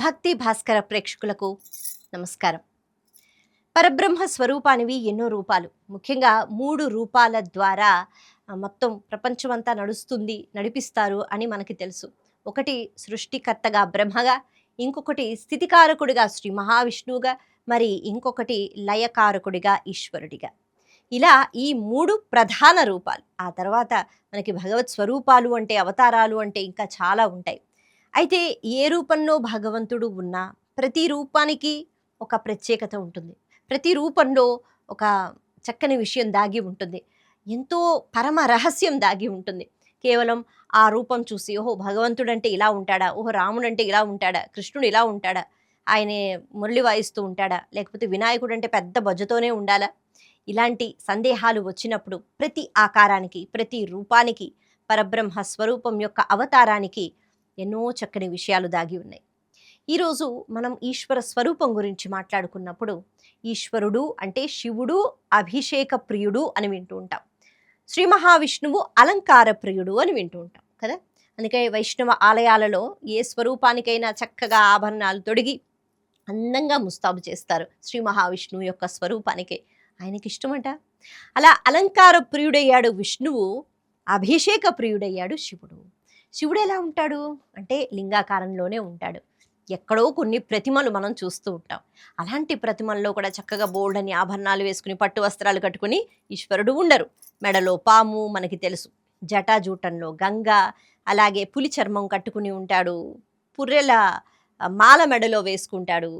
భక్తి భాస్కర ప్రేక్షకులకు నమస్కారం. పరబ్రహ్మ స్వరూపానివి ఎన్నో రూపాలు. ముఖ్యంగా 3 రూపాల ద్వారా మొత్తం ప్రపంచమంతా నడిపిస్తారు అని మనకి తెలుసు. ఒకటి సృష్టికర్తగా బ్రహ్మగా, ఇంకొకటి స్థితికారకుడిగా శ్రీ మహావిష్ణువుగా, మరి ఇంకొకటి లయకారకుడిగా ఈశ్వరుడిగా. ఇలా ఈ 3 ప్రధాన రూపాలు. ఆ తర్వాత మనకి భగవత్ స్వరూపాలు అంటే, అవతారాలు అంటే ఇంకా చాలా ఉంటాయి. అయితే ఏ రూపంలో భగవంతుడు ఉన్నా ప్రతి రూపానికి ఒక ప్రత్యేకత ఉంటుంది. ప్రతి రూపంలో ఒక చక్కని విషయం దాగి ఉంటుంది. ఎంతో పరమ రహస్యం దాగి ఉంటుంది. కేవలం ఆ రూపం చూసి ఓహో భగవంతుడంటే ఇలా ఉంటాడా, ఓహో రాముడంటే ఇలా ఉంటాడా, కృష్ణుడు ఇలా ఉంటాడా, ఆయనే మురళి వాయిస్తూ ఉంటాడా, లేకపోతే వినాయకుడు అంటే పెద్ద బొజ్జతోనే ఉండాలా, ఇలాంటి సందేహాలు వచ్చినప్పుడు ప్రతి ఆకారానికి ప్రతి రూపానికి పరబ్రహ్మ స్వరూపం యొక్క అవతారానికి ఎన్నో చక్కని విషయాలు దాగి ఉన్నాయి. ఈరోజు మనం ఈశ్వర స్వరూపం గురించి మాట్లాడుకున్నప్పుడు ఈశ్వరుడు అంటే శివుడు అభిషేక ప్రియుడు అని వింటూ ఉంటాం. శ్రీ మహావిష్ణువు అలంకార ప్రియుడు అని వింటూ ఉంటాం కదా. అందుకే వైష్ణవ ఆలయాలలో ఏ స్వరూపానికైనా చక్కగా ఆభరణాలు తొడిగి అందంగా ముస్తాబు చేస్తారు శ్రీ మహావిష్ణువు యొక్క స్వరూపానికి. ఆయనకి ఇష్టమట. అలా అలంకార ప్రియుడయ్యాడు విష్ణువు, అభిషేక ప్రియుడయ్యాడు శివుడు. శివుడు ఎలా ఉంటాడు అంటే లింగాకారంలోనే ఉంటాడు. ఎక్కడో కొన్ని ప్రతిమలు మనం చూస్తూ ఉంటాం. అలాంటి ప్రతిమల్లో కూడా చక్కగా బోల్డని ఆభరణాలు వేసుకుని పట్టు వస్త్రాలు కట్టుకుని ఈశ్వరుడు ఉండరు. మెడలో పాము మనకి తెలుసు, జటాజూటంలో గంగ, అలాగే పులి చర్మం కట్టుకుని ఉంటాడు, పుర్రెల మాల మెడలో వేసుకుంటాడు,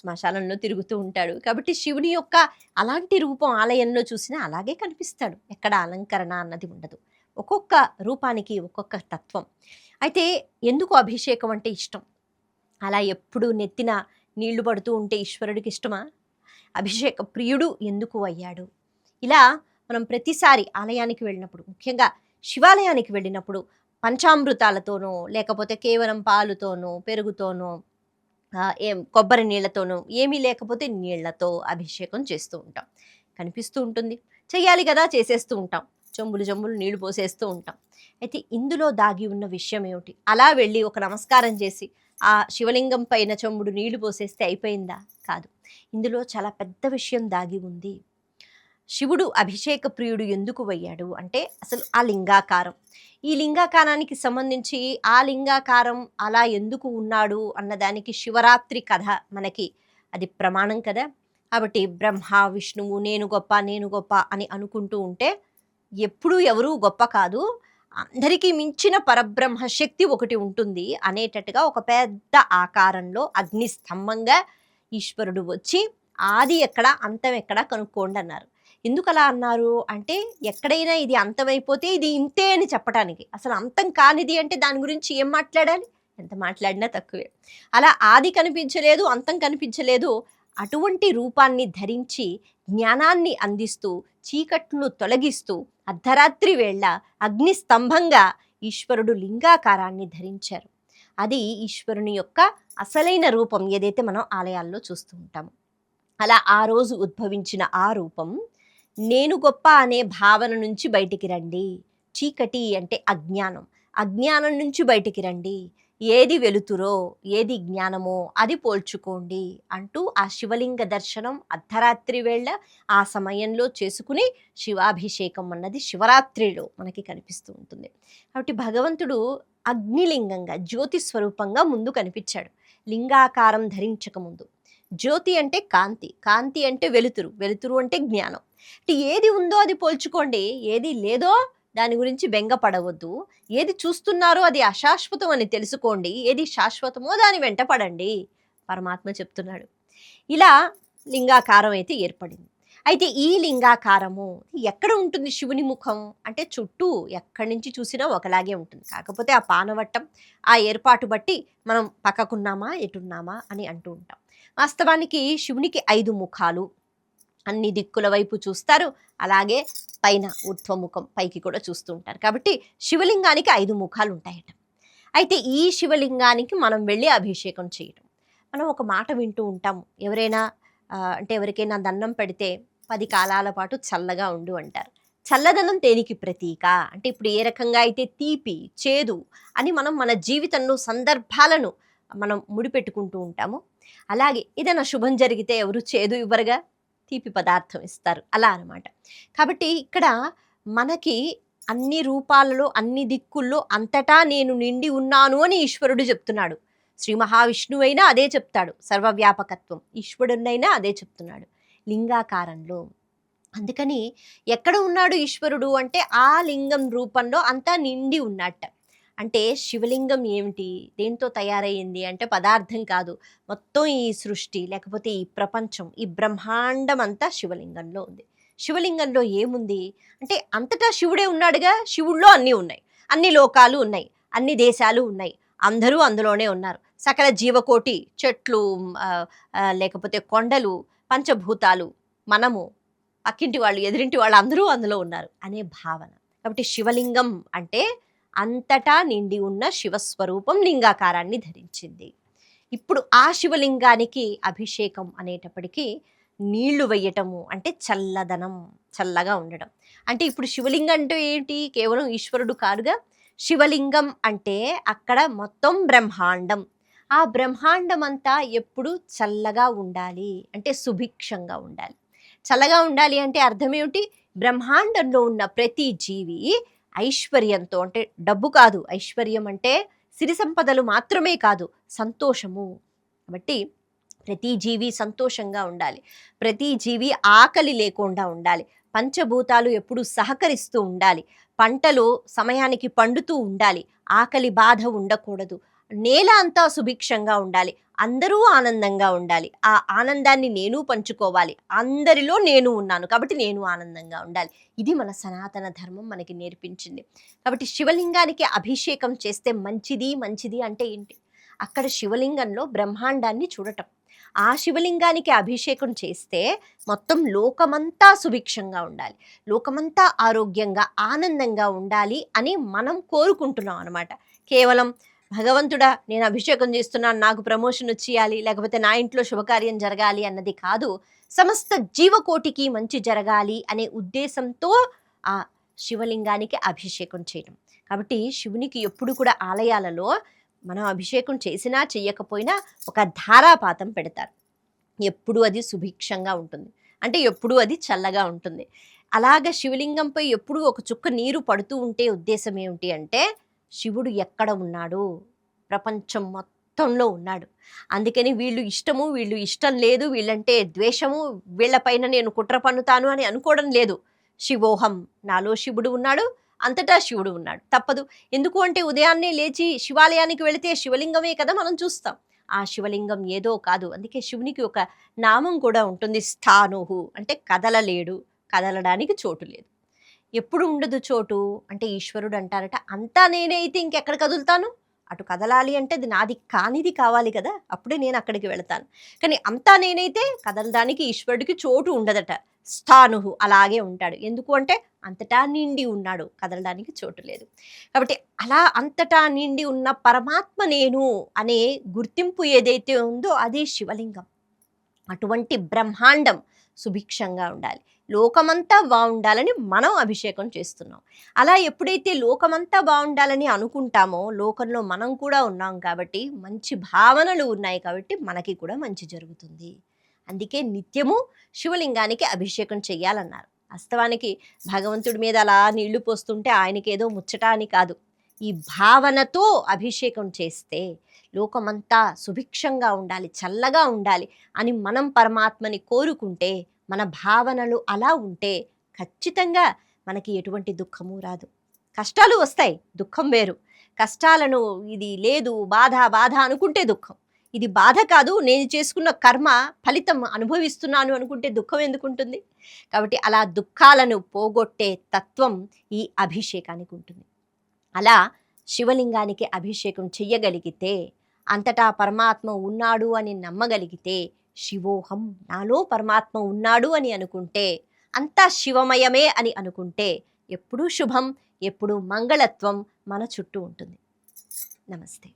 శ్మశానంలో తిరుగుతూ ఉంటాడు. కాబట్టి శివుని యొక్క అలాంటి రూపం ఆలయంలో చూసినా అలాగే కనిపిస్తాడు. ఎక్కడ అలంకరణ అన్నది ఉండదు. ఒక్కొక్క రూపానికి ఒక్కొక్క తత్వం. అయితే ఎందుకు అభిషేకం అంటే ఇష్టం? అలా ఎప్పుడు నెత్తిన నీళ్లు పడుతూ ఉంటే ఈశ్వరుడికి ఇష్టమా? అభిషేక ప్రియుడు ఎందుకు అయ్యాడు? ఇలా మనం ప్రతిసారి ఆలయానికి వెళ్ళినప్పుడు, ముఖ్యంగా శివాలయానికి వెళ్ళినప్పుడు పంచామృతాలతోనో లేకపోతే కేవలం పాలుతోనో పెరుగుతోనో కొబ్బరి నీళ్లతోనో ఏమీ లేకపోతే నీళ్లతో అభిషేకం చేస్తూ ఉంటాం. కనిపిస్తూ ఉంటుంది, చెయ్యాలి కదా, చేసేస్తూ ఉంటాం. జంబులు నీళ్లు పోసేస్తూ ఉంటాం. అయితే ఇందులో దాగి ఉన్న విషయం ఏమిటి? అలా వెళ్ళి ఒక నమస్కారం చేసి ఆ శివలింగం పైన చెంబుడు నీళ్లు పోసేస్తే అయిపోయిందా? కాదు. ఇందులో చాలా పెద్ద విషయం దాగి ఉంది. శివుడు అభిషేక ప్రియుడు ఎందుకు అయ్యాడు అంటే అసలు ఆ లింగాకారం, ఈ లింగాకారానికి సంబంధించి ఆ లింగాకారం అలా ఎందుకు ఉన్నాడు అన్నదానికి శివరాత్రి కథ మనకి అది ప్రమాణం కదా. కాబట్టి బ్రహ్మ విష్ణువు నేను గొప్ప అని అనుకుంటూ ఉంటే ఎప్పుడూ ఎవరూ గొప్ప కాదు, అందరికీ మించిన పరబ్రహ్మ శక్తి ఒకటి ఉంటుంది అనేటట్టుగా ఒక పెద్ద ఆకారంలో అగ్ని స్తంభంగా ఈశ్వరుడు వచ్చి ఆది ఎక్కడ అంతం ఎక్కడ కనుక్కోండి అన్నారు. ఎందుకు అలా అన్నారు అంటే ఎక్కడైనా ఇది అంతమైపోతే ఇది ఇంతే అని చెప్పడానికి. అసలు అంతం కానిది అంటే దాని గురించి ఏం మాట్లాడాలి? ఎంత మాట్లాడినా తక్కువే. అలా ఆది కనిపించలేదు, అంతం కనిపించలేదు, అటువంటి రూపాన్ని ధరించి జ్ఞానాన్ని అందిస్తూ చీకట్లను తొలగిస్తూ అర్ధరాత్రి వేళ అగ్ని స్తంభంగా ఈశ్వరుడు లింగాకారాన్ని ధరించారు. అది ఈశ్వరుని యొక్క అసలైన రూపం ఏదైతే మనం ఆలయాల్లో చూస్తూ ఉంటాము. అలా ఆ రోజు ఉద్భవించిన ఆ రూపం నేను గొప్ప అనే భావన నుంచి బయటికి రండి, చీకటి అంటే అజ్ఞానం, అజ్ఞానం నుంచి బయటికి రండి, ఏది వెలుతురో ఏది జ్ఞానమో అది పోల్చుకోండి అంటూ ఆ శివలింగ దర్శనం అర్ధరాత్రి వేళ ఆ సమయంలో చేసుకుని శివాభిషేకం అన్నది శివరాత్రిలో మనకి కనిపిస్తూ ఉంటుంది. కాబట్టి భగవంతుడు అగ్నిలింగంగా జ్యోతి స్వరూపంగా ముందు కనిపించాడు. లింగాకారం ధరించకముందు జ్యోతి అంటే కాంతి, కాంతి అంటే వెలుతురు, వెలుతురు అంటే జ్ఞానం. అంటే ఏది ఉందో అది పోల్చుకోండి, ఏది లేదో దాని గురించి బెంగపడవద్దు, ఏది చూస్తున్నారో అది అశాశ్వతం అని తెలుసుకోండి, ఏది శాశ్వతమో దాని వెంట పడండి పరమాత్మ చెప్తున్నాడు. ఇలా లింగాకారం అయితే ఏర్పడింది. అయితే ఈ లింగాకారము ఎక్కడ ఉంటుంది? శివుని ముఖం అంటే చుట్టూ ఎక్కడి నుంచి చూసినా ఒకలాగే ఉంటుంది. కాకపోతే ఆ పానవట్టం ఆ ఏర్పాటు బట్టి మనం పక్కకున్నామా ఎటున్నామా అని అంటూ ఉంటాం. వాస్తవానికి శివునికి 5 ముఖాలు, అన్ని దిక్కుల వైపు చూస్తారు, అలాగే పైన ఊర్ధ్వముఖం పైకి కూడా చూస్తూ ఉంటారు. కాబట్టి శివలింగానికి 5 ముఖాలు ఉంటాయట. అయితే ఈ శివలింగానికి మనం వెళ్ళి అభిషేకం చేయటం, మనం ఒక మాట వింటూ ఉంటాము, ఎవరైనా అంటే ఎవరికైనా దండం పెడితే 10 కాలాల పాటు చల్లగా ఉండు అంటారు. చల్లదనం దేనికి ప్రతీక అంటే ఇప్పుడు ఏ రకంగా అయితే తీపి చేదు అని మనం మన జీవితంలో సందర్భాలను మనం ముడిపెట్టుకుంటూ ఉంటాము. అలాగే ఏదైనా శుభం జరిగితే ఎవరు చేదు ఇవ్వరుగా, తీపి పదార్థం ఇస్తారు అలా అనమాట. కాబట్టి ఇక్కడ మనకి అన్ని రూపాలలో అన్ని దిక్కుల్లో అంతటా నేను నిండి ఉన్నాను అని ఈశ్వరుడు చెప్తున్నాడు. శ్రీ మహావిష్ణువైనా అదే చెప్తాడు, సర్వవ్యాపకత్వం. ఈశ్వరుడైనా అదే చెప్తున్నాడు లింగాకారంలో. అందుకని ఎక్కడ ఉన్నాడు ఈశ్వరుడు అంటే ఆ లింగం రూపంలో అంతా నిండి ఉన్నట్ట. అంటే శివలింగం ఏమిటి, దేంతో తయారయ్యింది అంటే పదార్థం కాదు, మొత్తం ఈ సృష్టి లేకపోతే ఈ ప్రపంచం ఈ బ్రహ్మాండం అంతా శివలింగంలో ఉంది. శివలింగంలో ఏముంది అంటే అంతటా శివుడే ఉన్నాడుగా, శివుల్లో అన్నీ ఉన్నాయి, అన్ని లోకాలు ఉన్నాయి, అన్ని దేశాలు ఉన్నాయి, అందరూ అందులోనే ఉన్నారు. సకల జీవకోటి, చెట్లు, లేకపోతే కొండలు, పంచభూతాలు, మనము, పక్కింటి వాళ్ళు, ఎదురింటి వాళ్ళు అందరూ అందులో ఉన్నారు అనే భావన. కాబట్టి శివలింగం అంటే అంతటా నిండి ఉన్న శివస్వరూపం లింగాకారాన్ని ధరించింది. ఇప్పుడు ఆ శివలింగానికి అభిషేకం అనేటప్పటికీ నీళ్లు వేయటము అంటే చల్లదనం, చల్లగా ఉండడం. అంటే ఇప్పుడు శివలింగం అంటే ఏంటి, కేవలం ఈశ్వరుడు కాదుగా. శివలింగం అంటే అక్కడ మొత్తం బ్రహ్మాండం. ఆ బ్రహ్మాండం అంతా ఎప్పుడు చల్లగా ఉండాలి అంటే సుభిక్షంగా ఉండాలి. చల్లగా ఉండాలి అంటే అర్థం ఏమిటి, బ్రహ్మాండంలో ఉన్న ప్రతి జీవి ఐశ్వర్యంతో, అంటే డబ్బు కాదు, ఐశ్వర్యం అంటే సిరి సంపదలు మాత్రమే కాదు, సంతోషము. కాబట్టి ప్రతి జీవి సంతోషంగా ఉండాలి, ప్రతి జీవి ఆకలి లేకుండా ఉండాలి, పంచభూతాలు ఎప్పుడు సహకరిస్తూ ఉండాలి, పంటలు సమయానికి పండుతూ ఉండాలి, ఆకలి బాధ ఉండకూడదు, నేల అంతా సుభిక్షంగా ఉండాలి, అందరూ ఆనందంగా ఉండాలి, ఆ ఆనందాన్ని నేను పంచుకోవాలి, అందరిలో నేను ఉన్నాను కాబట్టి నేను ఆనందంగా ఉండాలి. ఇది మన సనాతన ధర్మం మనకి నేర్పించింది. కాబట్టి శివలింగానికి అభిషేకం చేస్తే మంచిది, మంచిది అంటే ఏంటి, అక్కడ శివలింగంలో బ్రహ్మాండాన్ని చూడటం. ఆ శివలింగానికి అభిషేకం చేస్తే మొత్తం లోకమంతా సుభిక్షంగా ఉండాలి, లోకమంతా ఆరోగ్యంగా ఆనందంగా ఉండాలి అని మనం కోరుకుంటున్నాం అనమాట. కేవలం భగవంతుడా నేను అభిషేకం చేస్తున్నాను, నాకు ప్రమోషన్ వచ్చేయాలి, లేకపోతే నా ఇంట్లో శుభకార్యం జరగాలి అన్నది కాదు, సమస్త జీవకోటికి మంచి జరగాలి అనే ఉద్దేశంతో ఆ శివలింగానికి అభిషేకం చేయడం. కాబట్టి శివునికి ఎప్పుడు కూడా ఆలయాలలో మనం అభిషేకం చేసినా చెయ్యకపోయినా ఒక ధారాపాతం పెడతారు. ఎప్పుడు అది సుభిక్షంగా ఉంటుంది, అంటే ఎప్పుడు అది చల్లగా ఉంటుంది. అలాగ శివలింగంపై ఎప్పుడు ఒక చుక్క నీరు పడుతూ ఉంటే ఉద్దేశం ఏమిటి అంటే శివుడు ఎక్కడ ఉన్నాడు, ప్రపంచం మొత్తంలో ఉన్నాడు. అందుకని వీళ్ళు ఇష్టము, వీళ్ళు ఇష్టం లేదు, వీళ్ళంటే ద్వేషము, వీళ్ళపైన నేను కుట్ర పన్నుతాను అని అనుకోవడం లేదు. శివోహం, నాలో శివుడు ఉన్నాడు, అంతటా శివుడు ఉన్నాడు, తప్పదు. ఎందుకు అంటే ఉదయాన్నే లేచి శివాలయానికి వెళితే శివలింగమే కదా మనం చూస్తాం. ఆ శివలింగం ఏదో కాదు. అందుకే శివునికి ఒక నామం కూడా ఉంటుంది, స్థానుహు, అంటే కదలలేడు, కదలడానికి చోటు లేదు. ఎప్పుడు ఉండదు చోటు అంటే ఈశ్వరుడు అంటారట, అంతా నేనే అయితే ఇంకెక్కడ కదులుతాను, అటు కదలాలి అంటే అది నాది కానిది కావాలి కదా, అప్పుడే నేను అక్కడికి వెళతాను. కానీ అంతా నేనైతే కదలడానికి ఈశ్వరుడికి చోటు ఉండదట. స్థానుహు అలాగే ఉంటాడు. ఎందుకు అంటే అంతటా నిండి ఉన్నాడు, కదలడానికి చోటు లేదు. కాబట్టి అలా అంతటా నిండి ఉన్న పరమాత్మ నేను అనే గుర్తింపు ఏదైతే ఉందో అదే శివలింగం. అటువంటి బ్రహ్మాండం సుభిక్షంగా ఉండాలి, లోకమంతా బాగుండాలని మనం అభిషేకం చేస్తున్నాం. అలా ఎప్పుడైతే లోకమంతా బాగుండాలని అనుకుంటామో లోకంలో మనం కూడా ఉన్నాం కాబట్టి, మంచి భావనలు ఉన్నాయి కాబట్టి మనకి కూడా మంచి జరుగుతుంది. అందుకే నిత్యము శివలింగానికి అభిషేకం చెయ్యాలన్నారు. వాస్తవానికి భగవంతుడి మీద అలా నీళ్లు పోస్తుంటే ఆయనకి ఏదో ముచ్చట అని కాదు, ఈ భావనతో అభిషేకం చేస్తే లోకమంతా సుభిక్షంగా ఉండాలి, చల్లగా ఉండాలి అని మనం పరమాత్మని కోరుకుంటే, మన భావనలు అలా ఉంటే ఖచ్చితంగా మనకి ఎటువంటి దుఃఖము రాదు. కష్టాలు వస్తాయి, దుఃఖం వేరు. కష్టాలను ఇది లేదు, బాధ బాధ అనుకుంటే దుఃఖం, ఇది బాధ కాదు, నేను చేసుకున్న కర్మ ఫలితం అనుభవిస్తున్నాను అనుకుంటే దుఃఖం ఎందుకుంటుంది. కాబట్టి అలా దుఃఖాలను పోగొట్టే తత్వం ఈ అభిషేకానికి ఉంటుంది. అలా శివలింగానికి అభిషేకం చెయ్యగలిగితే, అంతటా పరమాత్మ ఉన్నాడు అని నమ్మగలిగితే, శివోహం, నాలో పరమాత్మ ఉన్నాడు అని అనుకుంటే, అంతా శివమయమే అని అనుకుంటే ఎప్పుడూ శుభం, ఎప్పుడూ మంగళత్వం మన చుట్టూ ఉంటుంది. నమస్తే.